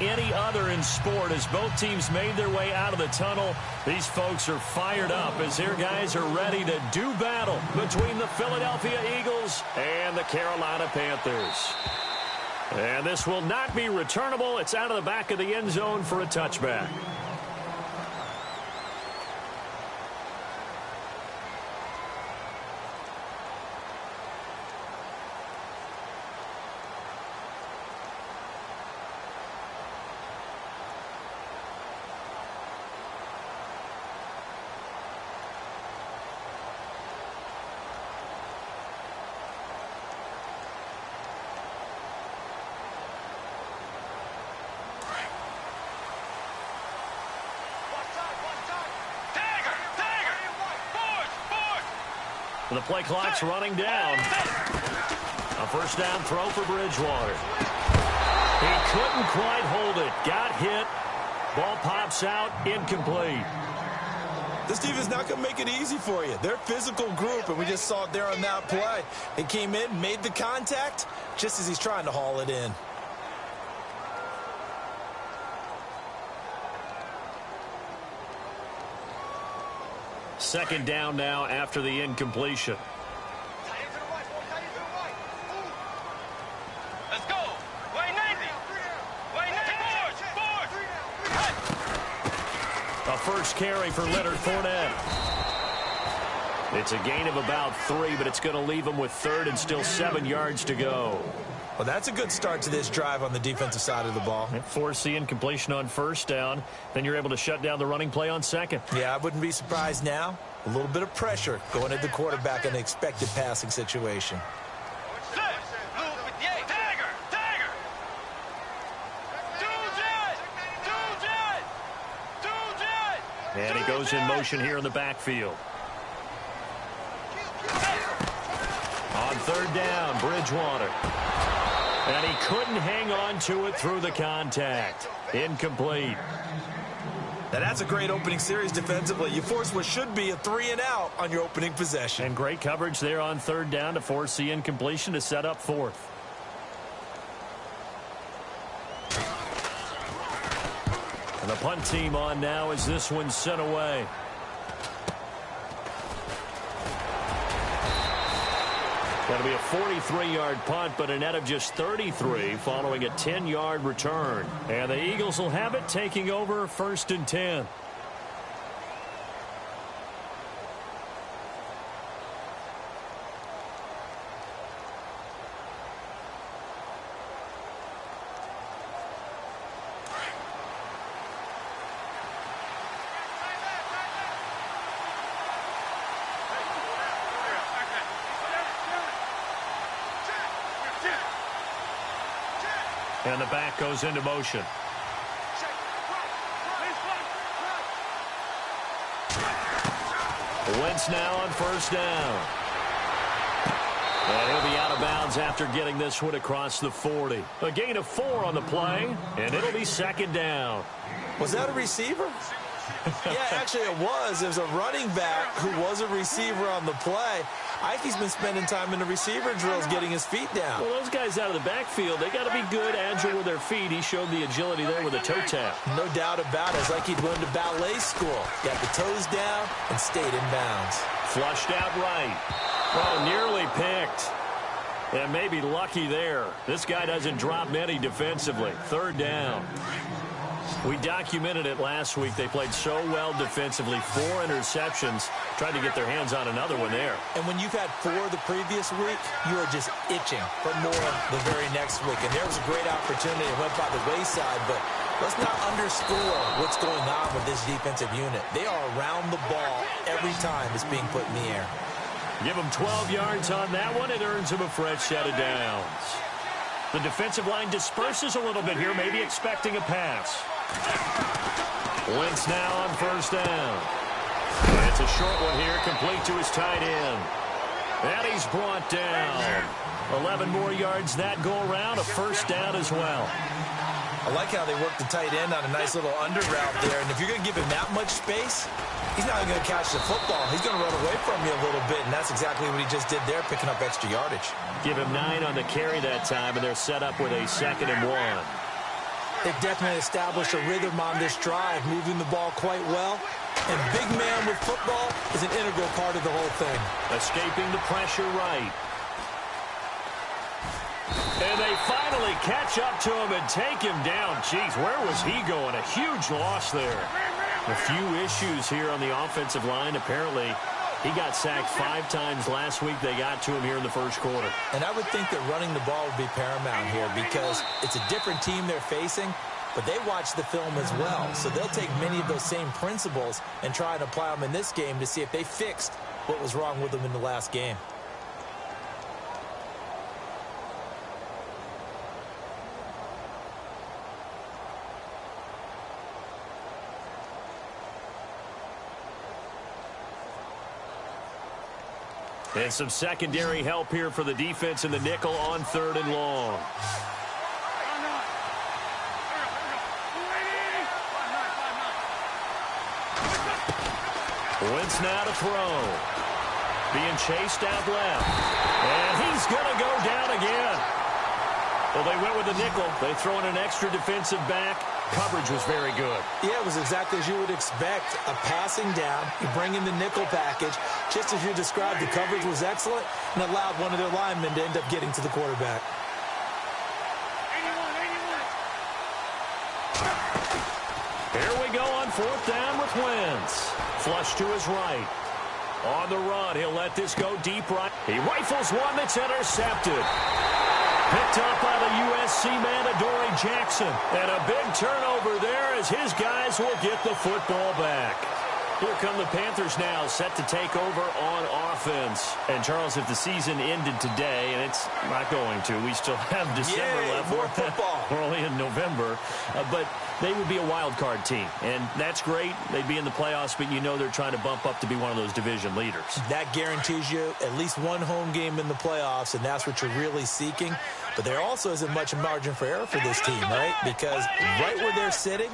any other in sport. As both teams made their way out of the tunnel, these folks are fired up as their guys are ready to do battle between the Philadelphia Eagles and the Carolina Panthers. And this will not be returnable. It's out of the back of the end zone for a touchback. The play clock's running down. A first down throw for Bridgewater. He couldn't quite hold it. Got hit. Ball pops out. Incomplete. This defense not going to make it easy for you. They're a physical group, and we just saw it there on that play. They came in, made the contact, just as he's trying to haul it in. Second down now after the incompletion. Let's go. A first carry for Leonard Fournette. It's a gain of about 3, but it's going to leave him with third and still 7 yards to go. Well, that's a good start to this drive on the defensive side of the ball. Force the incompletion on first down. Then you're able to shut down the running play on second. Yeah, I wouldn't be surprised now. A little bit of pressure going at the quarterback in an expected passing situation. And he goes in motion here in the backfield. On third down, Bridgewater. And he couldn't hang on to it through the contact. Incomplete. Now that's a great opening series defensively. You force what should be a 3-and-out on your opening possession. And great coverage there on third down to force the incompletion to set up fourth. And the punt team on now as this one's sent away. That'll be a 43-yard punt, but a net of just 33 following a 10-yard return. And the Eagles will have it, taking over first and 10. And the back goes into motion. Wentz now on first down. And he'll be out of bounds after getting this one across the 40. A gain of 4 on the play, and it'll be second down. Was that a receiver? Yeah, actually it was. It was a running back who was a receiver on the play. Ike's been spending time in the receiver drills getting his feet down. Well, those guys out of the backfield, they got to be good, agile with their feet. He showed the agility there with a toe tap. No doubt about it. It's like he'd went to ballet school. Got the toes down and stayed in bounds. Flushed out right. Oh, nearly picked. And maybe lucky there. This guy doesn't drop many defensively. Third down. We documented it last week. They played so well defensively. 4 interceptions. Tried to get their hands on another one there. And when you've had 4 the previous week, you are just itching for more the very next week. And there was a great opportunity. It went by the wayside, but let's not underscore what's going on with this defensive unit. They are around the ball every time it's being put in the air. Give them 12 yards on that one. It earns them a fresh set of downs. The defensive line disperses a little bit here, maybe expecting a pass. Wentz now on first down. It's a short one here, complete to his tight end. And he's brought down. 11 more yards that go around, a first down as well. I like how they work the tight end on a nice little under route there. And if you're going to give him that much space, he's not going to catch the football. He's going to run away from you a little bit, and that's exactly what he just did there, picking up extra yardage. Give him 9 on the carry that time, and they're set up with a 2nd and 1. They've definitely established a rhythm on this drive, moving the ball quite well. And big man with football is an integral part of the whole thing. Escaping the pressure right. And they finally catch up to him and take him down. Jeez, where was he going? A huge loss there. A few issues here on the offensive line. Apparently, he got sacked 5 times last week. They got to him here in the first quarter. And I would think that running the ball would be paramount here because it's a different team they're facing, but they watch the film as well. So they'll take many of those same principles and try and apply them in this game to see if they fixed what was wrong with them in the last game. And some secondary help here for the defense in the nickel on 3rd and long. Wentz now to throw. Being chased out left. And he's going to go down again. Well, they went with the nickel. They throw in an extra defensive back. Coverage was very good. Yeah, it was exactly as you would expect. A passing down. You bring in the nickel package. Just as you described, the coverage was excellent and allowed one of their linemen to end up getting to the quarterback. Here we go on 4th down with Wentz. Flush to his right. On the run, he'll let this go deep right. He rifles one that's intercepted. Picked up by the USC man, Adoree Jackson. And a big turnover there as his guys will get the football back. Here come the Panthers now, set to take over on offense. And, Charles, if the season ended today, and it's not going to, we still have December left. More football. We're only in November. But they would be a wild card team. And that's great. They'd be in the playoffs, but you know they're trying to bump up to be one of those division leaders. That guarantees you at least one home game in the playoffs, and that's what you're really seeking. But there also isn't much margin for error for this team, right? Because right where they're sitting,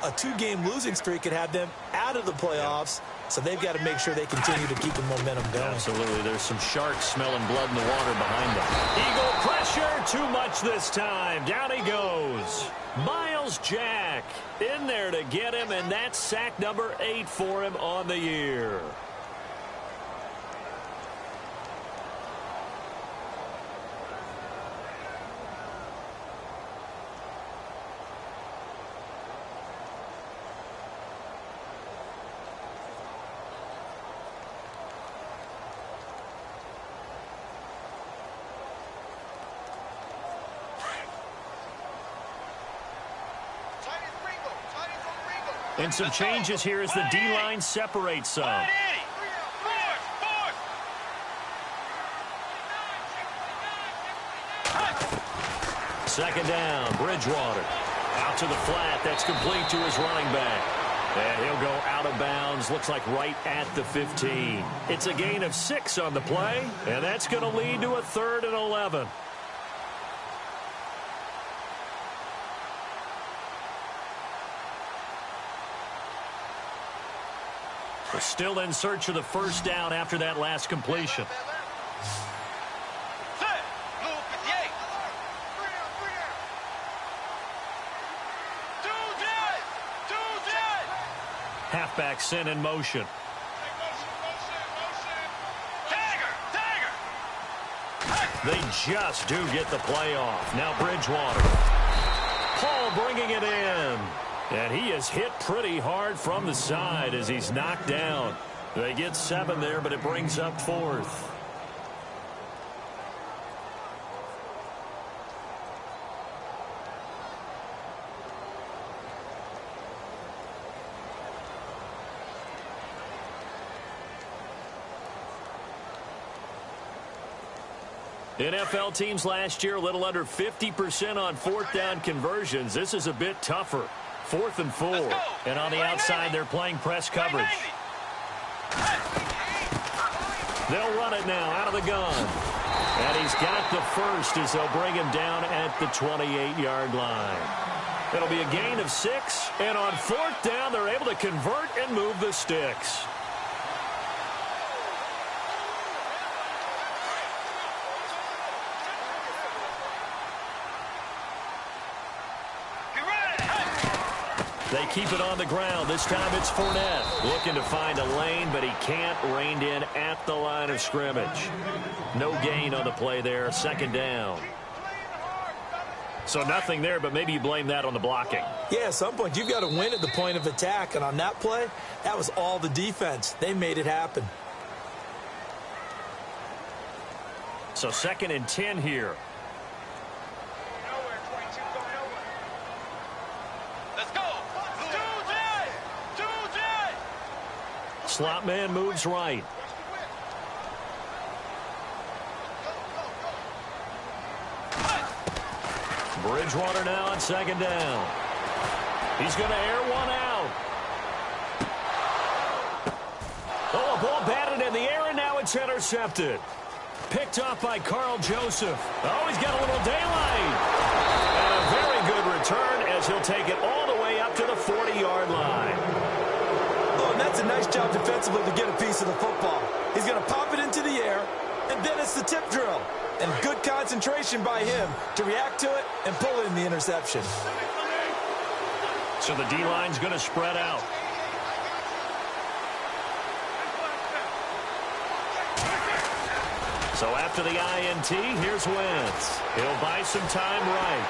a 2-game losing streak could have them out of the playoffs, so they've got to make sure they continue to keep the momentum going. Absolutely. There's some sharks smelling blood in the water behind them. Eagle pressure, too much this time. Down he goes. Miles Jack in there to get him, and that's sack number 8 for him on the year. And some changes here as the D-line separates some. Second down, Bridgewater. Out to the flat, that's complete to his running back. And he'll go out of bounds, looks like right at the 15. It's a gain of 6 on the play, and that's going to lead to a 3rd and 11. We're still in search of the first down after that last completion. Halfback sent in motion. They just do get the play off. Now Bridgewater. Paul bringing it in. And he is hit pretty hard from the side as he's knocked down. They get 7 there, but it brings up 4th. NFL teams last year a little under 50% on 4th down conversions. This is a bit tougher. 4th and 4. And on the outside, they're playing press coverage. They'll run it now out of the gun. And he's got the first as they'll bring him down at the 28-yard line. It'll be a gain of 6. And on 4th down, they're able to convert and move the sticks. They keep it on the ground. This time it's Fournette. Looking to find a lane, but he can't. Reined in at the line of scrimmage. No gain on the play there. Second down. So nothing there, but maybe you blame that on the blocking. Yeah, at some point you've got to win at the point of attack. And on that play, that was all the defense. They made it happen. So 2nd and 10 here. Slot man moves right. Bridgewater now on 2nd down. He's going to air one out. Oh, a ball batted in the air, and now it's intercepted. Picked up by Carl Joseph. Oh, he's got a little daylight. And a very good return as he'll take it all the way up to the 40-yard line. Oh, and that's a nice job defensively to get a piece of the football. He's going to pop it into the air, and then it's the tip drill. And good concentration by him to react to it and pull in the interception. So the D-line's going to spread out. So after the INT, here's Wentz. He'll buy some time right.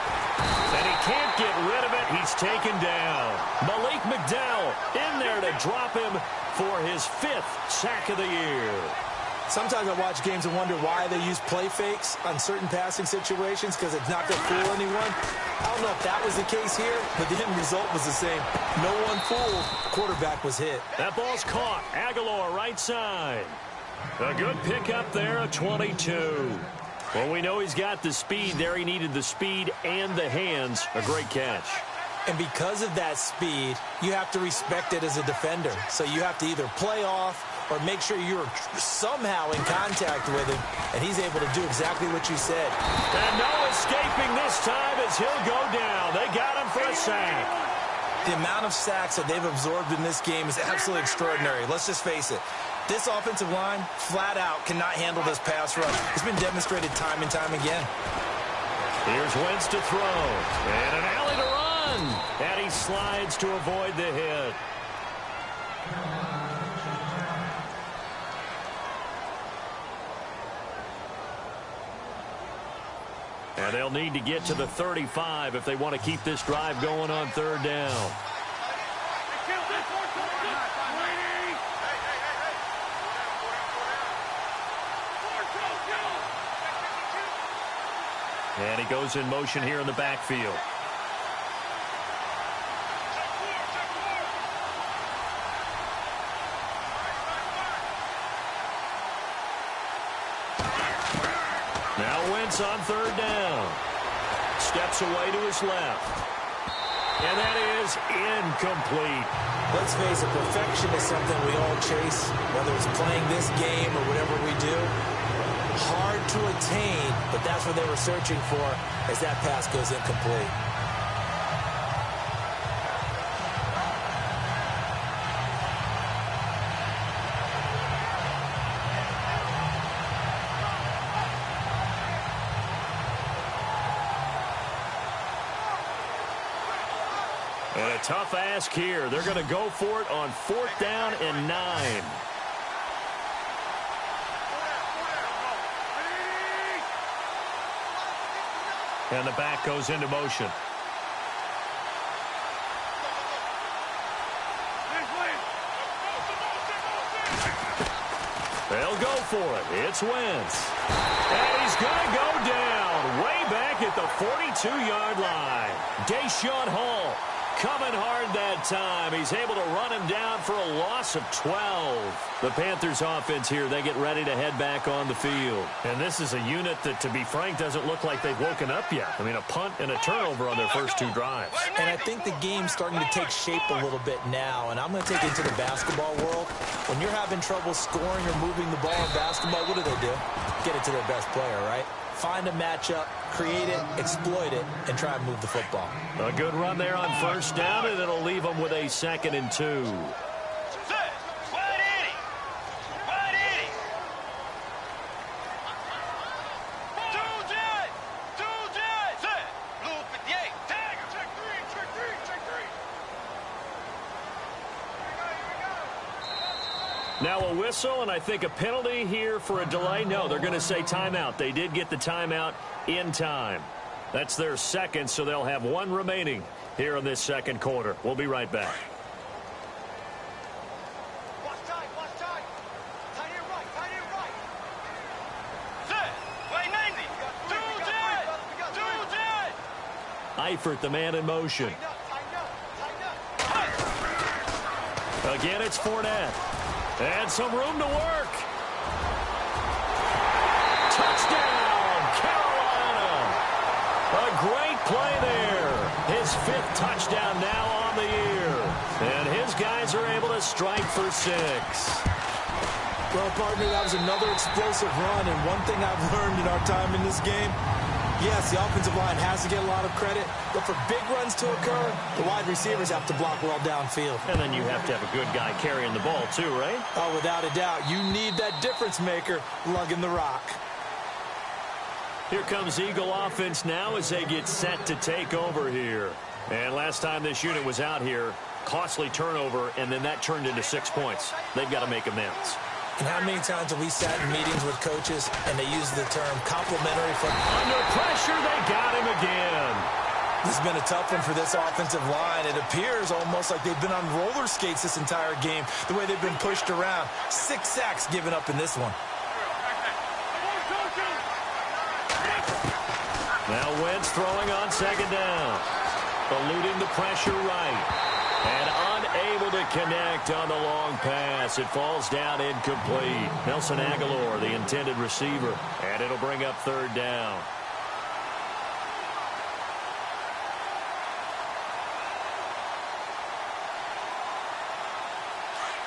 And he can't get rid of it. He's taken down. Malik McDowell in there to drop him for his 5th sack of the year. Sometimes I watch games and wonder why they use play fakes on certain passing situations because it's not going to fool anyone. I don't know if that was the case here, but the end result was the same. No one fooled. Quarterback was hit. That ball's caught. Aguilar right side. A good pickup there, a 22. Well, we know he's got the speed there. He needed the speed and the hands. A great catch. And because of that speed, you have to respect it as a defender. So you have to either play off or make sure you're somehow in contact with him, and he's able to do exactly what you said. And no escaping this time as he'll go down. They got him for a sack. The amount of sacks that they've absorbed in this game is absolutely extraordinary. Let's just face it. This offensive line, flat out, cannot handle this pass rush. It's been demonstrated time and time again. Here's Wentz to throw. And an alley to run. And he slides to avoid the hit. And they'll need to get to the 35 if they want to keep this drive going on 3rd down. And he goes in motion here in the backfield. Now Wentz on 3rd down. Steps away to his left. And that is incomplete. Let's face it, perfection is something we all chase, whether it's playing this game or whatever we do. Hard to attain, but that's what they were searching for as that pass goes incomplete. And a tough ask here. They're going to go for it on 4th down and 9. And the back goes into motion. They'll go for it. It's Wentz. And he's going to go down way back at the 42-yard line. Deshaun Hall coming hard that time. He's able to run him down for a loss of 12. The Panthers offense here, they get ready to head back on the field. And this is a unit that, to be frank, doesn't look like they've woken up yet. I mean, a punt and a turnover on their first 2 drives. And I think the game's starting to take shape a little bit now. And I'm going to take it into the basketball world. When you're having trouble scoring or moving the ball in basketball, what do? Get it to their best player, right? Find a matchup, create it, exploit it, and try and move the football. A good run there on 1st down, and it'll leave them with a 2nd and 2. Now a whistle, and I think a penalty here for a delay. No, they're going to say timeout. They did get the timeout in time. That's their second, so they'll have one remaining here in this second quarter. We'll be right back. Eifert, the man in motion. Again, it's Fournette. And some room to work. Touchdown, Carolina. A great play there. His 5th touchdown now on the year. And his guys are able to strike for 6. Well, partner, that was another explosive run. And one thing I've learned in our time in this game, yes, the offensive line has to get a lot of credit, but for big runs to occur, the wide receivers have to block well downfield. And then you have to have a good guy carrying the ball too, right? Oh, without a doubt. You need that difference maker lugging the rock. Here comes Eagle offense now as they get set to take over here. And last time this unit was out here, costly turnover, and then that turned into 6 points. They've got to make amends. And how many times have we sat in meetings with coaches and they use the term complimentary football? Under pressure, they got him again. This has been a tough one for this offensive line. It appears almost like they've been on roller skates this entire game, the way they've been pushed around. 6 sacks given up in this one. Now Wentz throwing on second down. Eluding the pressure right. And unable to connect on the long pass. It falls down incomplete. Nelson Aguilar, the intended receiver. And it'll bring up 3rd down.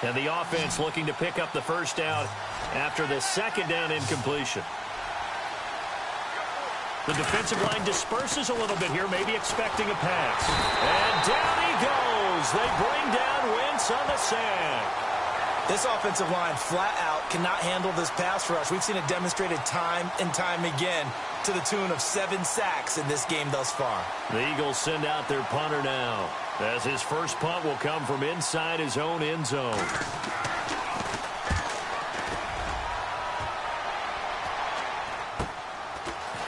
And the offense looking to pick up the 1st down after the 2nd down incompletion. The defensive line disperses a little bit here, maybe expecting a pass. And down he goes. They bring down Wentz on the sack. This offensive line flat out cannot handle this pass rush. We've seen it demonstrated time and time again to the tune of 7 sacks in this game thus far. The Eagles send out their punter now, as his first punt will come from inside his own end zone.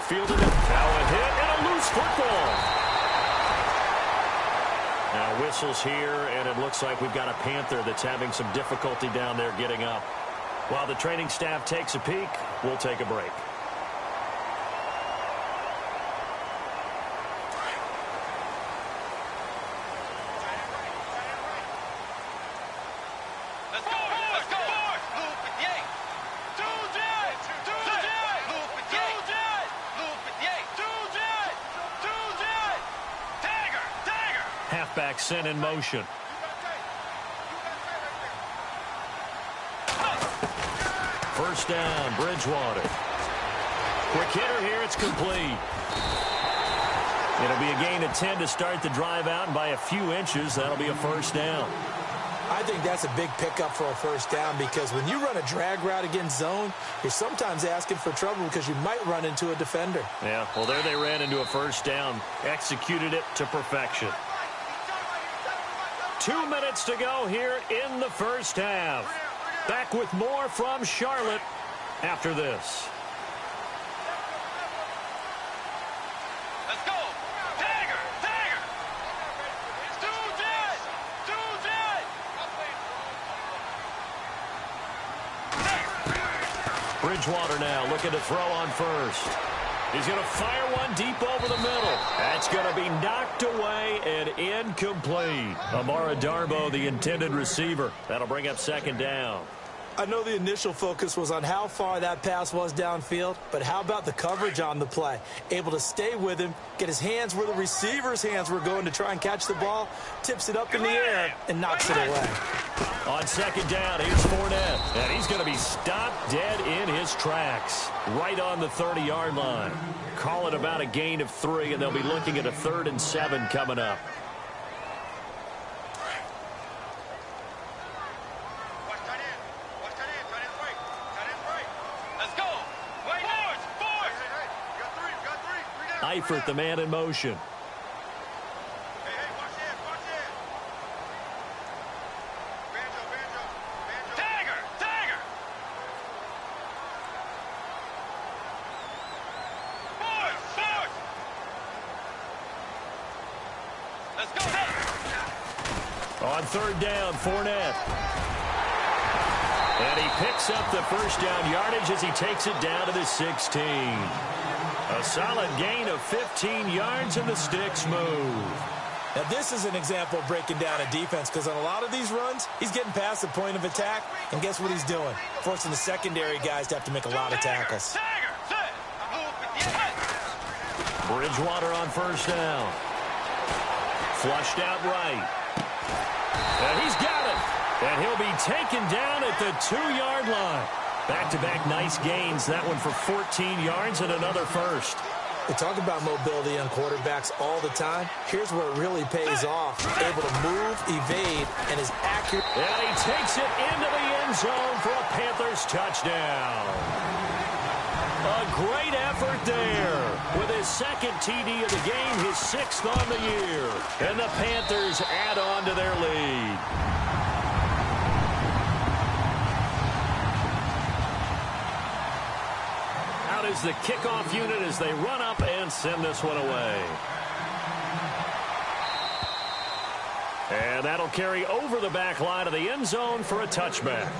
Fielded it. Now a hit and a loose football. Now whistles here, and it looks like we've got a Panther that's having some difficulty down there getting up. While the training staff takes a peek, we'll take a break. Halfback sent in motion. First down, Bridgewater. Quick hitter here, it's complete. It'll be a gain of 10 to start the drive out, and by a few inches, that'll be a 1st down. I think that's a big pickup for a 1st down, because when you run a drag route against zone, you're sometimes asking for trouble because you might run into a defender. Yeah, well, there they ran into a 1st down. Executed it to perfection. 2 minutes to go here in the 1st half. Back with more from Charlotte after this. Let's go. Tiger, Tiger. Do that. Do that. Bridgewater now looking to throw on first. He's going to fire one deep over the middle. That's going to be knocked away and incomplete. Amara Darboh, the intended receiver. That'll bring up 2nd down. I know the initial focus was on how far that pass was downfield, but how about the coverage on the play? Able to stay with him, get his hands where the receiver's hands were going to try and catch the ball, tips it up in the air, and knocks it away. On 2nd down, here's Fournette, and he's going to be stopped dead in his tracks, right on the 30-yard line. Call it about a gain of 3, and they'll be looking at a 3rd and 7 coming up. Eifert, the man in motion. Tiger, On third down, Fournette. And he picks up the first down yardage as he takes it down to the 16. A solid gain of 15 yards, and the sticks move. Now, this is an example of breaking down a defense, because on a lot of these runs, he's getting past the point of attack, and guess what he's doing? Forcing the secondary guys to have to make a lot of tackles. Bridgewater on first down. Flushed out right. And he's got it. And he'll be taken down at the 2-yard line. Back-to-back nice gains. That one for 14 yards and another first. We talk about mobility on quarterbacks all the time. Here's where it really pays off. Able to move, evade, and is accurate. And he takes it into the end zone for a Panthers touchdown. A great effort there. With his second TD of the game, his 6th on the year. And the Panthers add on to their lead. Out is the kickoff unit as they run up and send this one away. And that'll carry over the back line of the end zone for a touchback.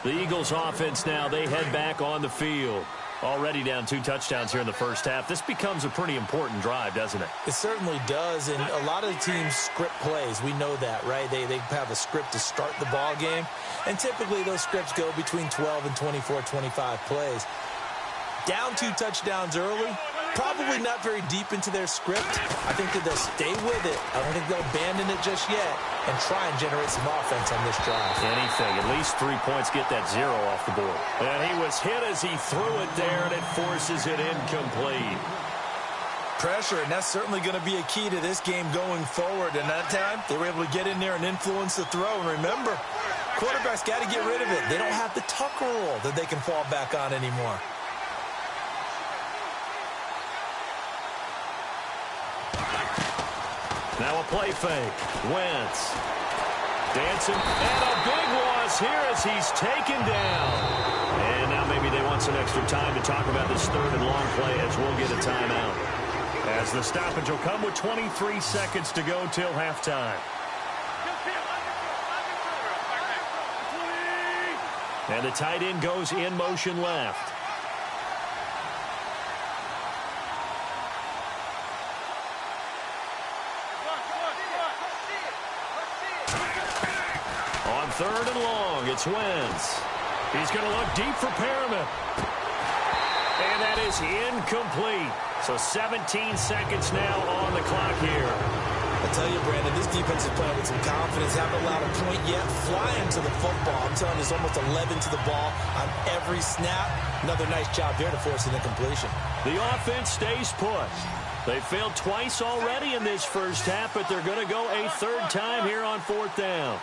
The Eagles offense now, they head back on the field. Already down 2 touchdowns here in the first half. This becomes a pretty important drive, doesn't it? It certainly does, and a lot of the teams script plays. We know that, right? They have a script to start the ball game, and typically those scripts go between 12 and 24, 25 plays. Down 2 touchdowns early, probably not very deep into their script. I think that they'll stay with it. I don't think they'll abandon it just yet and try and generate some offense on this drive. Anything. At least 3 points, get that 0 off the board. And he was hit as he threw it there, and it forces it incomplete. Pressure, and that's certainly going to be a key to this game going forward. And that time, they were able to get in there and influence the throw. And remember, quarterbacks got to get rid of it. They don't have the Tucker rule that they can fall back on anymore. Now a play fake. Wentz. Dancing. And a big loss here as he's taken down. And now maybe they want some extra time to talk about this 3rd and long play as we'll get a timeout. As the stoppage will come with 23 seconds to go till halftime. And the tight end goes in motion left. On 3rd and long, it's Wentz. He's going to look deep for Perriman. And that is incomplete. So 17 seconds now on the clock here. I tell you, Brandon, this defense is playing with some confidence. Haven't allowed a point yet. Flying to the football. I'm telling you, there's almost 11 to the ball on every snap. Another nice job there to force an incompletion. The offense stays put. They failed twice already in this first half, but they're going to go a 3rd time here on 4th down.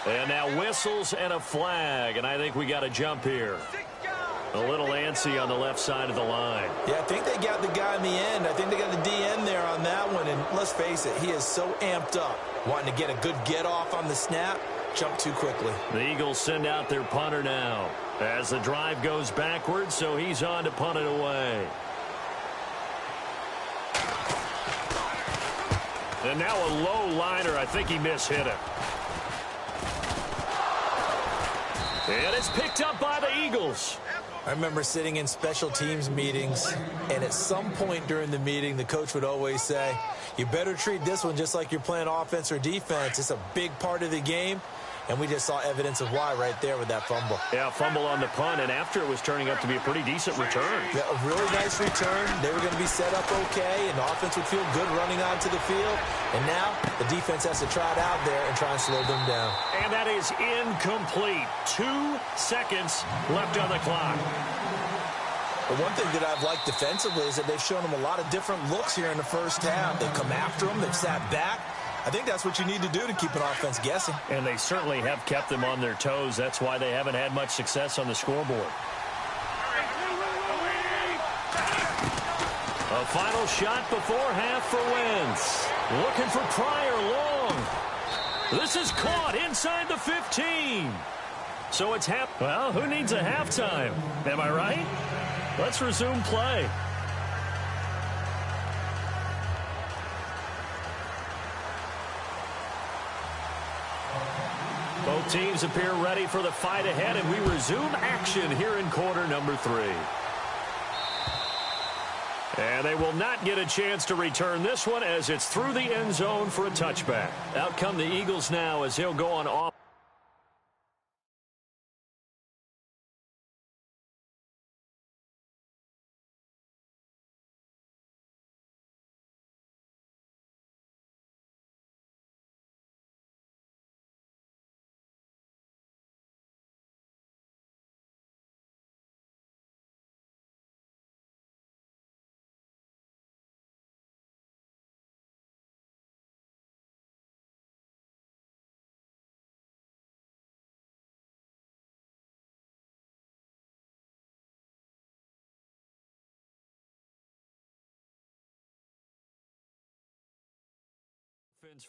And now whistles and a flag, and I think we got a jump here. A little antsy on the left side of the line. Yeah, I think they got the guy in the end. I think they got the DN there on that one, and let's face it, he is so amped up. Wanting to get a good get-off on the snap, jump too quickly. The Eagles send out their punter now as the drive goes backwards, so he's on to punt it away. And now a low liner. I think he mishit it. And it's picked up by the Eagles. I remember sitting in special teams meetings, and at some point during the meeting, the coach would always say, you better treat this one just like you're playing offense or defense. It's a big part of the game, and we just saw evidence of why right there with that fumble. Yeah, fumble on the punt, and after it was turning up to be a pretty decent return. Yeah, a really nice return. They were going to be set up okay, and the offense would feel good running onto the field. And now the defense has to try it out there and try and slow them down. And that is incomplete. 2 seconds left on the clock. But one thing that I've liked defensively is that they've shown them a lot of different looks here in the first half. They've come after them. They've sat back. I think that's what you need to do to keep an offense guessing. And they certainly have kept them on their toes. That's why they haven't had much success on the scoreboard. A final shot before half for Wentz. Looking for Pryor long. This is caught inside the 15. So it's half. Well, who needs a halftime? Am I right? Let's resume play. Both teams appear ready for the fight ahead, and we resume action here in quarter number 3. And they will not get a chance to return this one as it's through the end zone for a touchback. Out come the Eagles now as he'll go on off.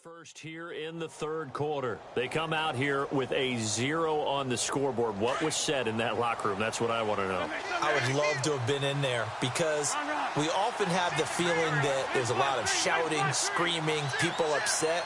First here in the third quarter. They come out here with a 0 on the scoreboard. What was said in that locker room? That's what I want to know. I would love to have been in there because we often have the feeling that there's a lot of shouting, screaming, people upset.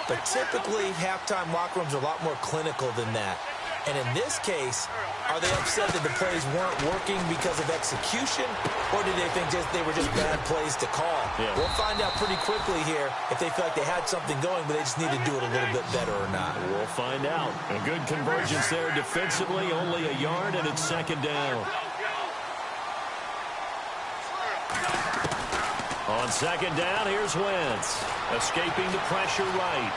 But typically, halftime locker rooms are a lot more clinical than that. And in this case, are they upset that the plays weren't working because of execution, or did they think they were just bad plays to call? Yeah. We'll find out pretty quickly here if they feel like they had something going, but they just need to do it a little bit better or not. We'll find out. A good convergence there defensively, only a yard, and it's second down. On second down, here's Wentz, escaping the pressure right.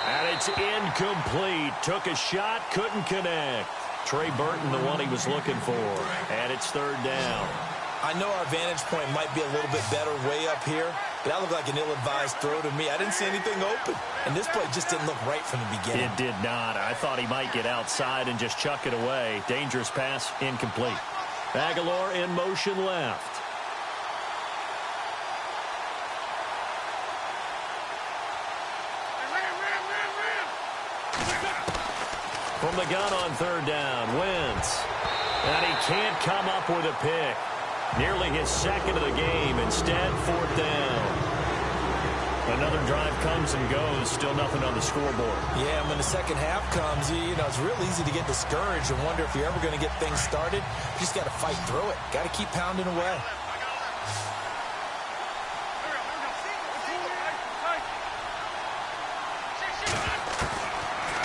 And it's incomplete. Took a shot, couldn't connect. Trey Burton, the one he was looking for. And it's third down. I know our vantage point might be a little bit better way up here, but that looked like an ill-advised throw to me. I didn't see anything open. And this play just didn't look right from the beginning. It did not. I thought he might get outside and just chuck it away. Dangerous pass, incomplete. Aguilar in motion left. From the gun on third down, Wentz. And he can't come up with a pick. Nearly his second of the game. Instead, fourth down. Another drive comes and goes. Still nothing on the scoreboard. Yeah, and when the second half comes, you know, it's real easy to get discouraged and wonder if you're ever going to get things started. You just got to fight through it. Got to keep pounding away.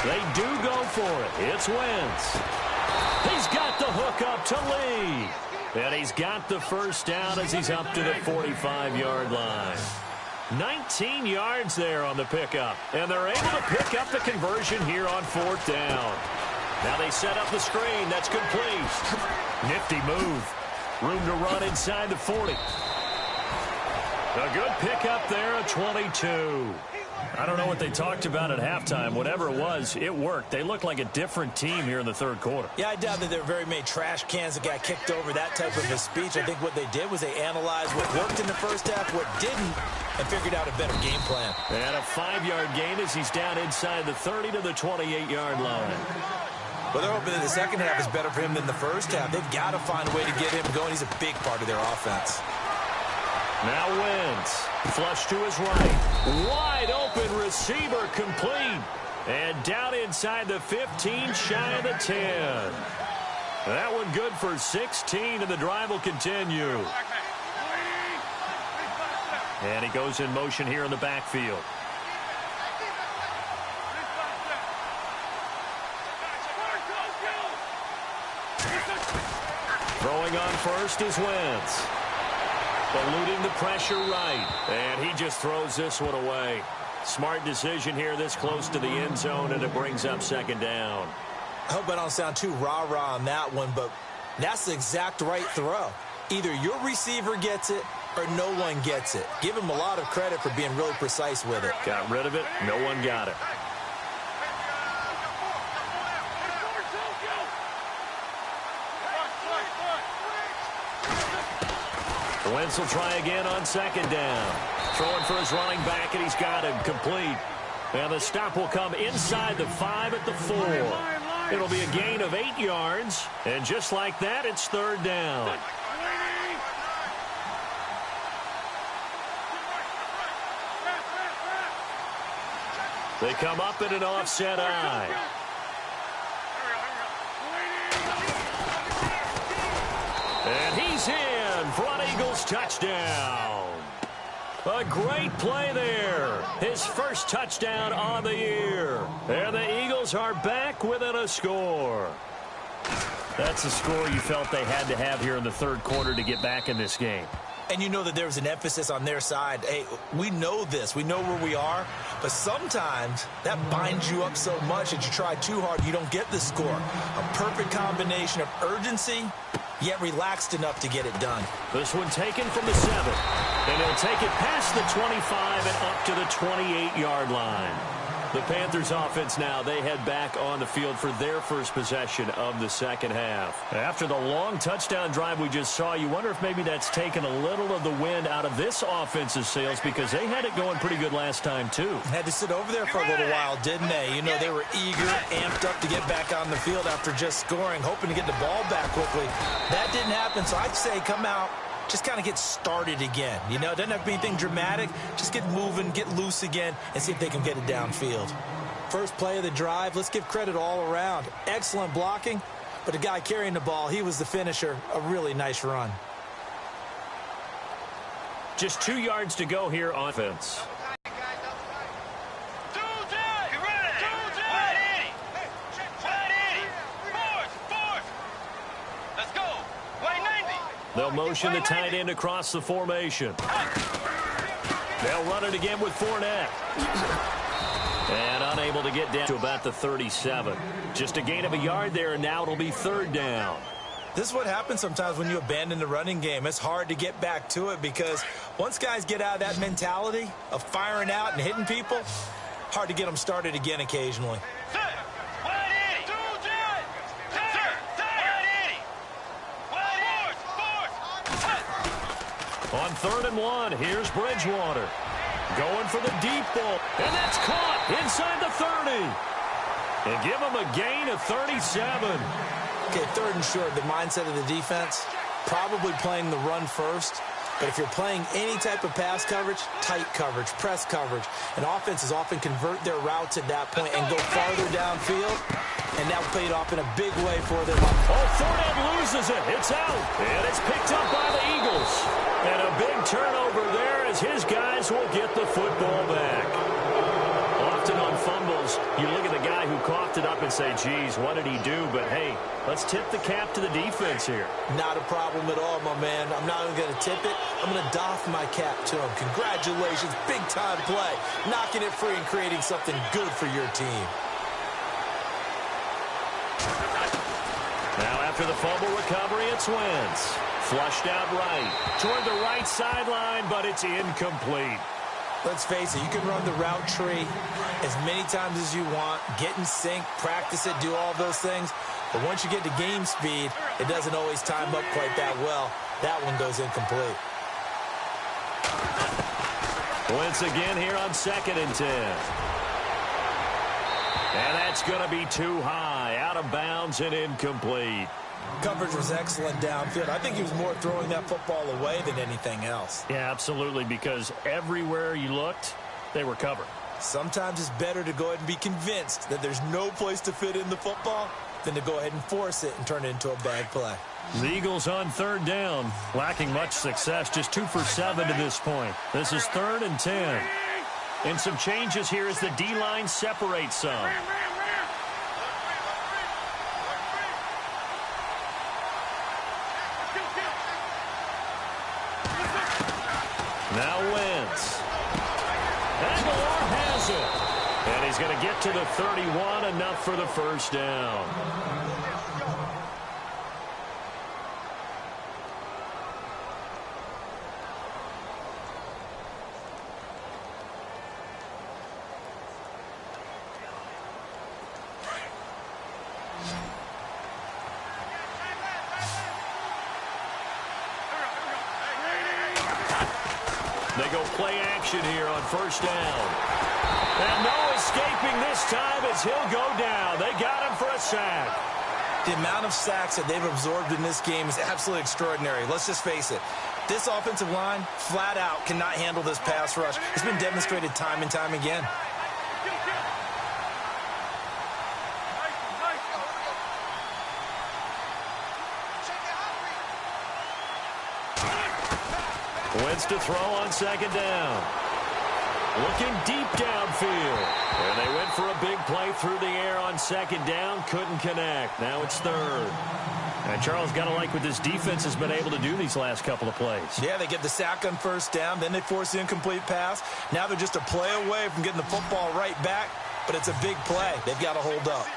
They do go for it. It's Wentz. He's got the hook up to Lee. And he's got the first down as he's up to the 45-yard line. 19 yards there on the pickup. And they're able to pick up the conversion here on fourth down. Now they set up the screen. That's complete. Nifty move. Room to run inside the 40. A good pickup there at 22. I don't know what they talked about at halftime. Whatever it was, it worked. They look like a different team here in the third quarter. Yeah, I doubt that there were very many trash cans that got kicked over, that type of a speech. I think what they did was they analyzed what worked in the first half, what didn't, and figured out a better game plan. And a 5-yard gain as he's down inside the 30 to the 28-yard line. Well, they're hoping that the second half is better for him than the first half. They've got to find a way to get him going. He's a big part of their offense. Now Wentz, flush to his right. Wide open receiver complete. And down inside the 15, shy of the 10. That one good for 16, and the drive will continue. And he goes in motion here in the backfield. Throwing on first is Wentz. Eluding the pressure right. And he just throws this one away. Smart decision here this close to the end zone, and it brings up second down. I hope I don't sound too rah-rah on that one, but that's the exact right throw. Either your receiver gets it or no one gets it. Give him a lot of credit for being really precise with it. Got rid of it. No one got it. Wentz will try again on second down. Throwing for his running back, and he's got him complete. And the stop will come inside the 5 at the 4. It'll be a gain of 8 yards. And just like that, it's third down. They come up in an offset eye. And he's in for an Eagles touchdown. A great play there. His first touchdown on the year. And the Eagles are back within a score. That's the score you felt they had to have here in the third quarter to get back in this game. And you know that there was an emphasis on their side. Hey, we know this. We know where we are. But sometimes that binds you up so much that you try too hard, you don't get the score. A perfect combination of urgency, yet relaxed enough to get it done. This one taken from the 7. And he'll take it past the 25 and up to the 28-yard line. The Panthers offense now, they head back on the field for their first possession of the second half. After the long touchdown drive we just saw, you wonder if maybe that's taken a little of the wind out of this offense's sails because they had it going pretty good last time too. Had to sit over there for a little while, didn't they? You know, they were eager, amped up to get back on the field after just scoring, hoping to get the ball back quickly. That didn't happen, so I'd say come out, just kind of get started again. You know, it doesn't have to be anything dramatic. Just get moving, get loose again, and see if they can get it downfield. First play of the drive, let's give credit all around. Excellent blocking, but the guy carrying the ball, he was the finisher. A really nice run. Just 2 yards to go here on offense. They'll motion the tight end across the formation. They'll run it again with Fournette. And unable to get down to about the 37. Just a gain of a yard there, and now it'll be third down. This is what happens sometimes when you abandon the running game. It's hard to get back to it because once guys get out of that mentality of firing out and hitting people, hard to get them started again occasionally. On 3rd and 1, here's Bridgewater. Going for the deep ball. And that's caught inside the 30. And give him a gain of 37. Okay, 3rd and short, the mindset of the defense, probably playing the run first. But if you're playing any type of pass coverage, tight coverage, press coverage, and offenses often convert their routes at that point and go farther downfield. And that paid off in a big way for them. Oh, Fournette loses it. It's out. And it's picked up by the Eagles. And a big turnover there as his guys will get the football back. Often on fumbles, you look at the guy who coughed it up and say, geez, what did he do? But, hey, let's tip the cap to the defense here. Not a problem at all, my man. I'm not even going to tip it. I'm going to doff my cap to him. Congratulations. Big-time play. Knocking it free and creating something good for your team. Now after the fumble recovery, it's Wentz. Flushed out right. Toward the right sideline, but it's incomplete. Let's face it, you can run the route tree as many times as you want, get in sync, practice it, do all those things. But once you get to game speed, it doesn't always time up quite that well. That one goes incomplete. Wentz again here on 2nd and 10. And that's going to be too high, out of bounds and incomplete. Coverage was excellent downfield. I think he was more throwing that football away than anything else. Yeah, absolutely, because everywhere you looked, they were covered. Sometimes it's better to go ahead and be convinced that there's no place to fit in the football than to go ahead and force it and turn it into a bad play. The Eagles on 3rd down, lacking much success, just 2 for 7 to this point. This is 3rd and 10. And some changes here as the D-line separates some. Now Wentz. Aguilar has it. And he's going to get to the 31, enough for the first down. They go play action here on 1st down. And no escaping this time as he'll go down. They got him for a sack. The amount of sacks that they've absorbed in this game is absolutely extraordinary. Let's just face it. This offensive line, flat out, cannot handle this pass rush. It's been demonstrated time and time again. Wentz to throw on second down. Looking deep downfield. And they went for a big play through the air on second down. Couldn't connect. Now it's third. And Charles, got to like what this defense has been able to do these last couple of plays. Yeah, they get the sack on first down. Then they force the incomplete pass. Now they're just a play away from getting the football right back. But it's a big play. They've got to hold up.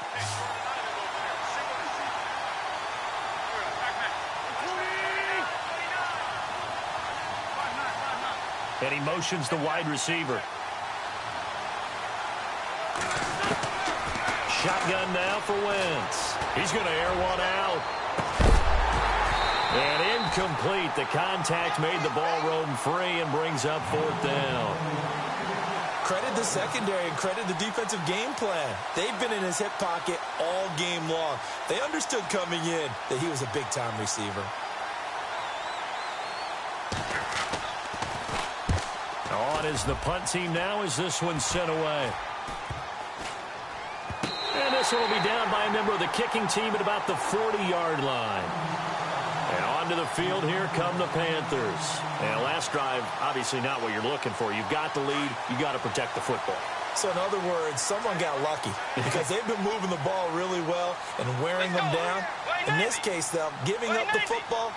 And he motions the wide receiver. Shotgun now for Wentz. He's going to air one out. And incomplete. The contact made the ball roam free and brings up fourth down. Credit the secondary and credit the defensive game plan. They've been in his hip pocket all game long. They understood coming in that he was a big-time receiver. On is the punt team now as this one's sent away. And this one will be down by a member of the kicking team at about the 40-yard line. And onto the field here come the Panthers. And last drive, obviously not what you're looking for. You've got the lead. You've got to protect the football. So in other words, someone got lucky because they've been moving the ball really well and wearing them down. In this case, though, giving up the football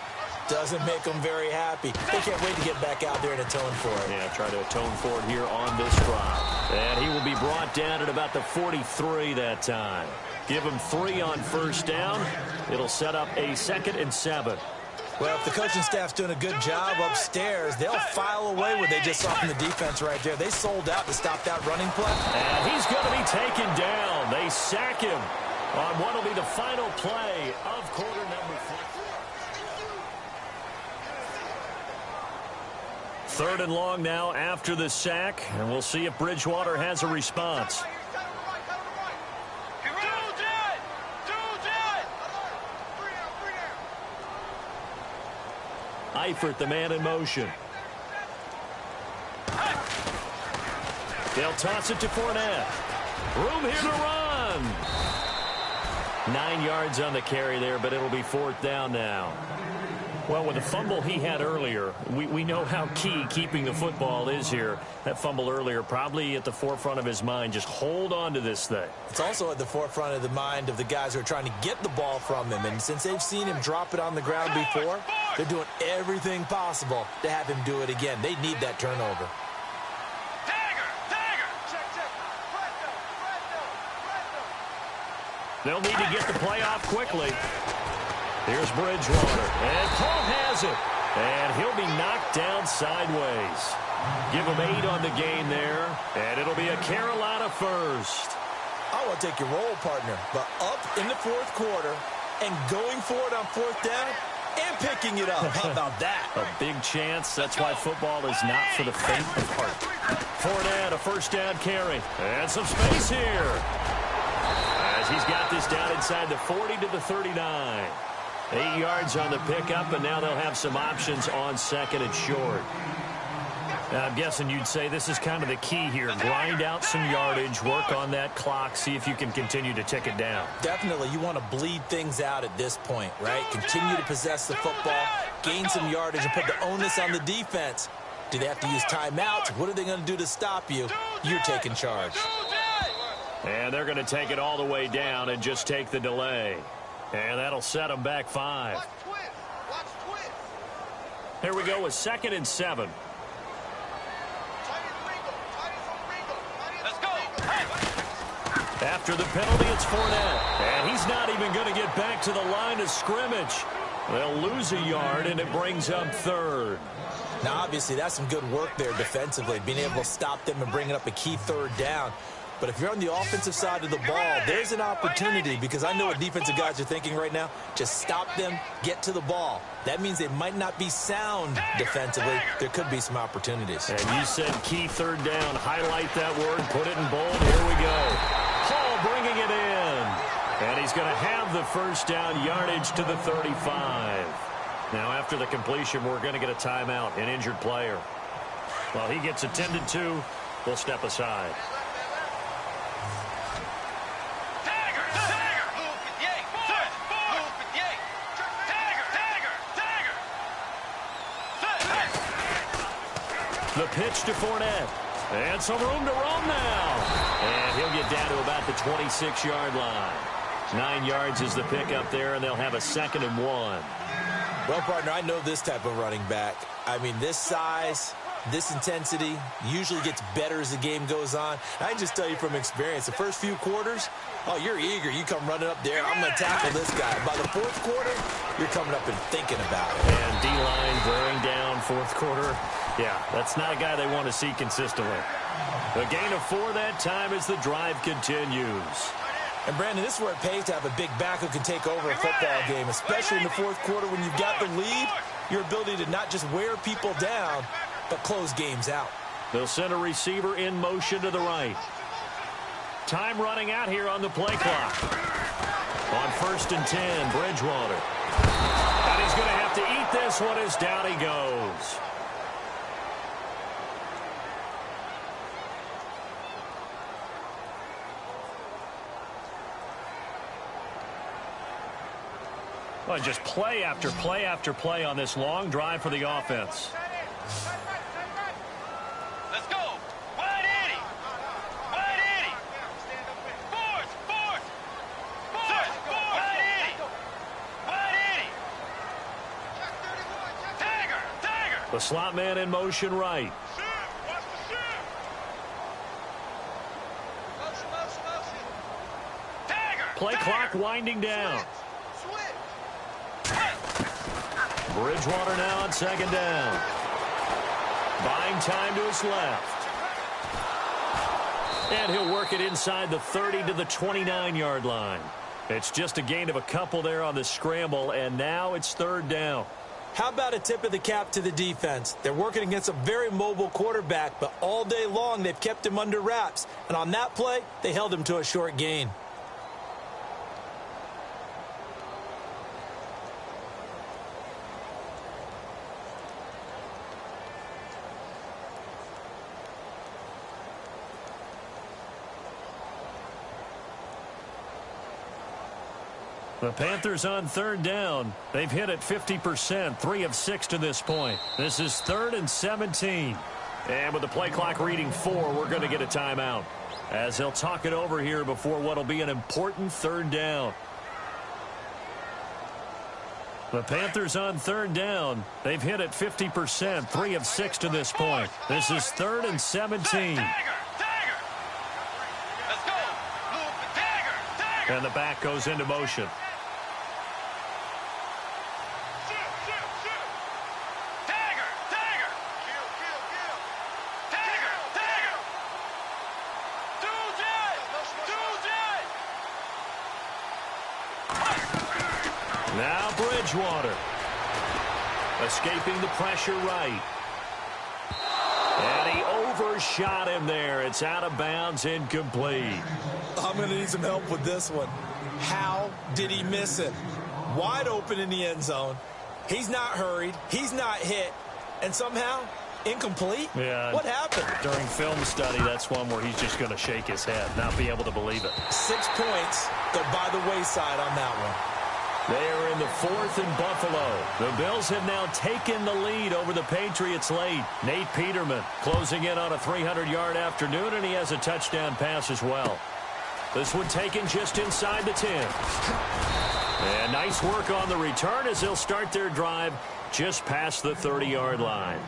doesn't make them very happy. They can't wait to get back out there and atone for it. Yeah, try to atone for it here on this drive. And he will be brought down at about the 43 that time. Give him 3 on first down. It'll set up a 2nd and 7. Well, if the coaching staff's doing a good job upstairs, they'll file away what they just saw from the defense right there. They sold out to stop that running play. And he's going to be taken down. They sack him on what will be the final play of quarter number 4. 3rd and long now after the sack, and we'll see if Bridgewater has a response. Eifert, the man in motion. They'll toss it to Fournette. Room here to run. 9 yards on the carry there, but it'll be 4th down now. Well, with the fumble he had earlier, we know how key keeping the football is here. That fumble earlier probably at the forefront of his mind. Just hold on to this thing. It's also at the forefront of the mind of the guys who are trying to get the ball from him. And since they've seen him drop it on the ground before, they're doing everything possible to have him do it again. They need that turnover. They'll need to get the play off quickly. Here's Bridgewater, and Paul has it. And he'll be knocked down sideways. Give him 8 on the game there, and it'll be a Carolina first. I want to take your role, partner, but up in the 4th quarter and going for it on 4th down and picking it up. How about that? A big chance. That's why football is not for the faint of heart. Fournette, a first down carry. And some space here. As he's got this down inside the 40 to the 39. 8 yards on the pickup, and now they'll have some options on 2nd and short. Now, I'm guessing you'd say this is kind of the key here. Grind out some yardage, work on that clock, see if you can continue to tick it down. Definitely. You want to bleed things out at this point, right? Continue to possess the football, gain some yardage, and put the onus on the defense. Do they have to use timeouts? What are they going to do to stop you? You're taking charge. And they're going to take it all the way down and just take the delay. And that'll set them back 5. Here we go with 2nd and 7. Let's go. After the penalty, it's Fournette. And he's not even going to get back to the line of scrimmage. They'll lose a yard, and it brings up 3rd. Now, obviously, that's some good work there defensively, being able to stop them and bringing up a key 3rd down. But if you're on the offensive side of the ball, there's an opportunity because I know what defensive guys are thinking right now. Just stop them, get to the ball. That means they might not be sound defensively. There could be some opportunities. And you said key 3rd down. Highlight that word, put it in bold. Here we go. Hall bringing it in. And he's going to have the first down yardage to the 35. Now, after the completion, we're going to get a timeout, an injured player. Well, he gets attended to. We'll step aside. The pitch to Fournette. And some room to roam now. And he'll get down to about the 26-yard line. 9 yards is the pickup there, and they'll have a 2nd and 1. Well, partner, I know this type of running back. I mean, this size, this intensity usually gets better as the game goes on. I can just tell you from experience, the first few quarters, oh, you're eager. You come running up there. I'm going to tackle this guy. By the fourth quarter, you're coming up and thinking about it. And D-line wearing down fourth quarter. Yeah, that's not a guy they want to see consistently. A gain of 4 that time as the drive continues. And, Brandon, this is where it pays to have a big back who can take over a football game, especially in the fourth quarter when you've got the lead, your ability to not just wear people down, but close games out. They'll send a receiver in motion to the right. Time running out here on the play clock. On 1st and 10, Bridgewater. And he's going to have to eat this one as down he goes. Well, just play after play after play on this long drive for the offense. Let's go. Wide 80. Wide 80. Force. Wide 80. Wide 80. Tagger. The slot man in motion right. Watch the Tagger. Play clock winding down. Bridgewater now on 2nd down. Buying time to his left. And he'll work it inside the 30 to the 29-yard line. It's just a gain of a couple there on the scramble, and now it's 3rd down. How about a tip of the cap to the defense? They're working against a very mobile quarterback, but all day long they've kept him under wraps. And on that play, they held him to a short gain. The Panthers on 3rd down. They've hit it 50%, 3 of 6 to this point. This is 3rd and 17. And with the play clock reading 4, we're going to get a timeout, as they'll talk it over here before what will be an important 3rd down. The Panthers on 3rd down. They've hit it 50%, 3 of 6 to this point. This is 3rd and 17. Tagger. Let's go. Tagger. And the back goes into motion. Now Bridgewater. Escaping the pressure right. And he overshot him there. It's out of bounds, incomplete. I'm going to need some help with this one. How did he miss it? Wide open in the end zone. He's not hurried. He's not hit. And somehow, incomplete? Yeah. What happened? During film study, that's one where he's just going to shake his head, not be able to believe it. 6 points go by the wayside on that one. They are in the 4th and Buffalo. The Bills have now taken the lead over the Patriots late. Nate Peterman closing in on a 300-yard afternoon, and he has a touchdown pass as well. This one taken just inside the 10. And nice work on the return as they'll start their drive just past the 30-yard line.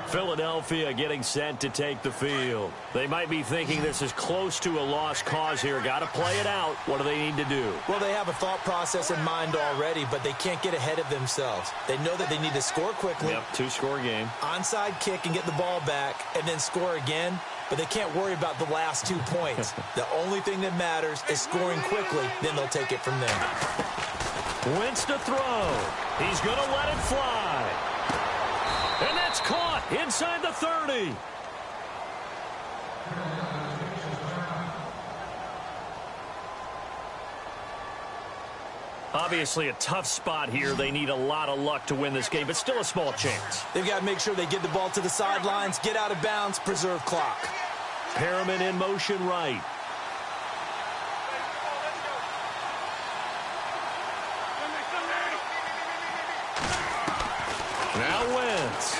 Philadelphia getting set to take the field. They might be thinking this is close to a lost cause here. Got to play it out. What do they need to do? Well, they have a thought process in mind already, but they can't get ahead of themselves. They know that they need to score quickly. Yep, 2-score game. Onside kick and get the ball back and then score again. But they can't worry about the last 2 points. The only thing that matters is scoring quickly. Then they'll take it from there. Wentz to throw. He's going to let it fly. And that's caught inside the 30. Obviously a tough spot here. They need a lot of luck to win this game, but still a small chance. They've got to make sure they get the ball to the sidelines, get out of bounds, preserve clock. Perriman in motion right. Now Wentz.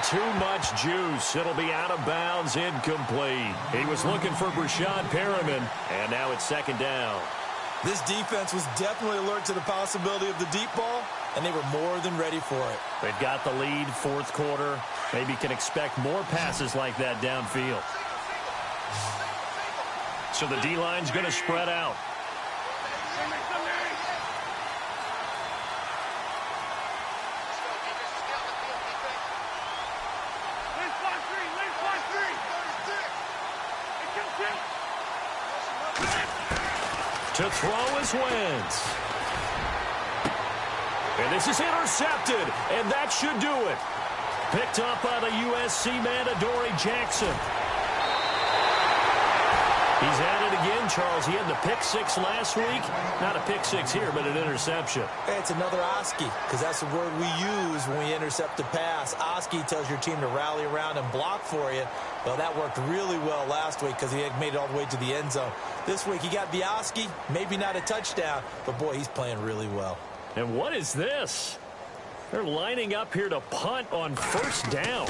too much juice. It'll be out of bounds, incomplete. He was looking for Brashad Perriman, and now it's second down. This defense was definitely alert to the possibility of the deep ball, and they were more than ready for it. They've got the lead, fourth quarter. Maybe can expect more passes like that downfield. So the D-line's going to spread out. To throw is Wentz. And this is intercepted, and that should do it. Picked up by the USC man, Adoree Jackson. He's at it again, Charles. He had the pick six last week. Not a pick six here, but an interception. Hey, it's another Oski, because that's the word we use when we intercept a pass. Oski tells your team to rally around and block for you. Well, that worked really well last week because he had made it all the way to the end zone. This week, he got the Oski, maybe not a touchdown, but, boy, he's playing really well. And what is this? They're lining up here to punt on first down.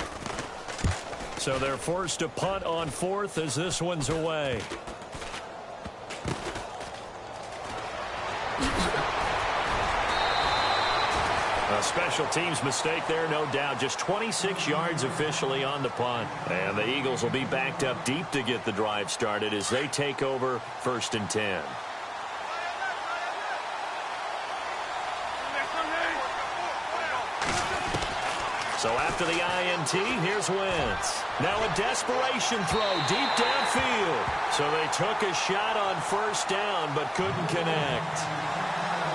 So they're forced to punt on fourth as this one's away. A special teams mistake there, no doubt. Just 26 yards officially on the punt. And the Eagles will be backed up deep to get the drive started as they take over first and 10. So after the INT, here's Wentz. Now a desperation throw deep downfield. So they took a shot on first down but couldn't connect.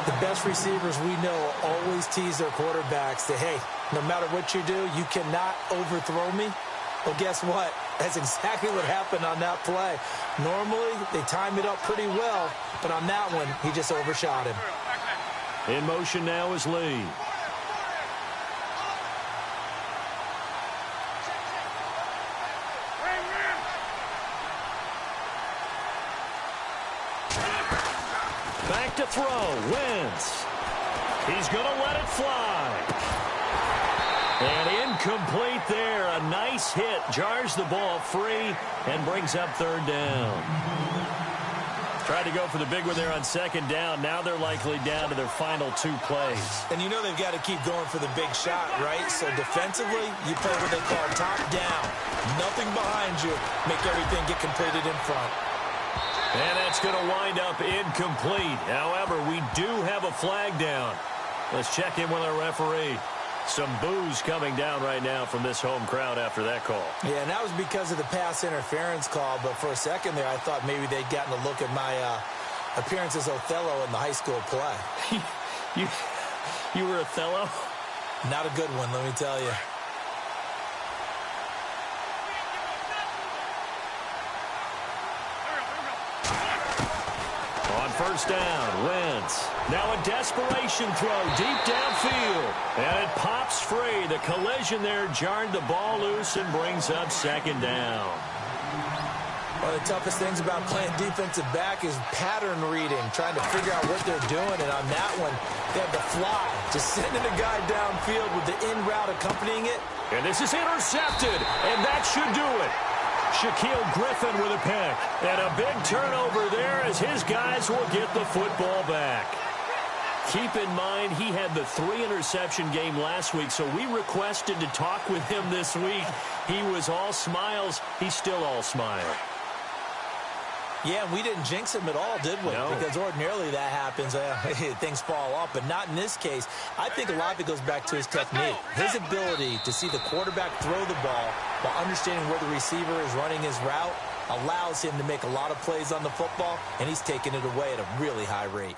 The best receivers we know always tease their quarterbacks that, hey, no matter what you do, you cannot overthrow me. Well, guess what? That's exactly what happened on that play. Normally, they time it up pretty well, but on that one, he just overshot him. In motion now is Lee. Back to throw. Wentz. He's going to let it fly. And incomplete there. A nice hit. Jars the ball free and brings up third down. Tried to go for the big one there on second down. Now they're likely down to their final two plays. And you know they've got to keep going for the big shot, right? So defensively, you play what they call top down. Nothing behind you. Make everything get completed in front. And that's going to wind up incomplete. However, we do have a flag down. Let's check in with our referee. Some boos coming down right now from this home crowd after that call. Yeah, and that was because of the pass interference call. But for a second there, I thought maybe they'd gotten a look at my appearance as Othello in the high school play. You were Othello? Not a good one, let me tell you. First down, Wentz. Now a desperation throw deep downfield. And it pops free. The collision there jarred the ball loose and brings up second down. One of the toughest things about playing defensive back is pattern reading, trying to figure out what they're doing. And on that one, they have the fly, just sending a guy downfield with the in route accompanying it. And this is intercepted, and that should do it. Shaquille Griffin with a pick. And a big turnover there as his guys will get the football back. Keep in mind, he had the 3-interception game last week, so we requested to talk with him this week. He was all smiles. He's still all smile. Yeah, we didn't jinx him at all, did we? No. Because ordinarily that happens. Things fall off, but not in this case. I think a lot of it goes back to his technique. His ability to see the quarterback throw the ball while understanding where the receiver is running his route allows him to make a lot of plays on the football, and he's taking it away at a really high rate.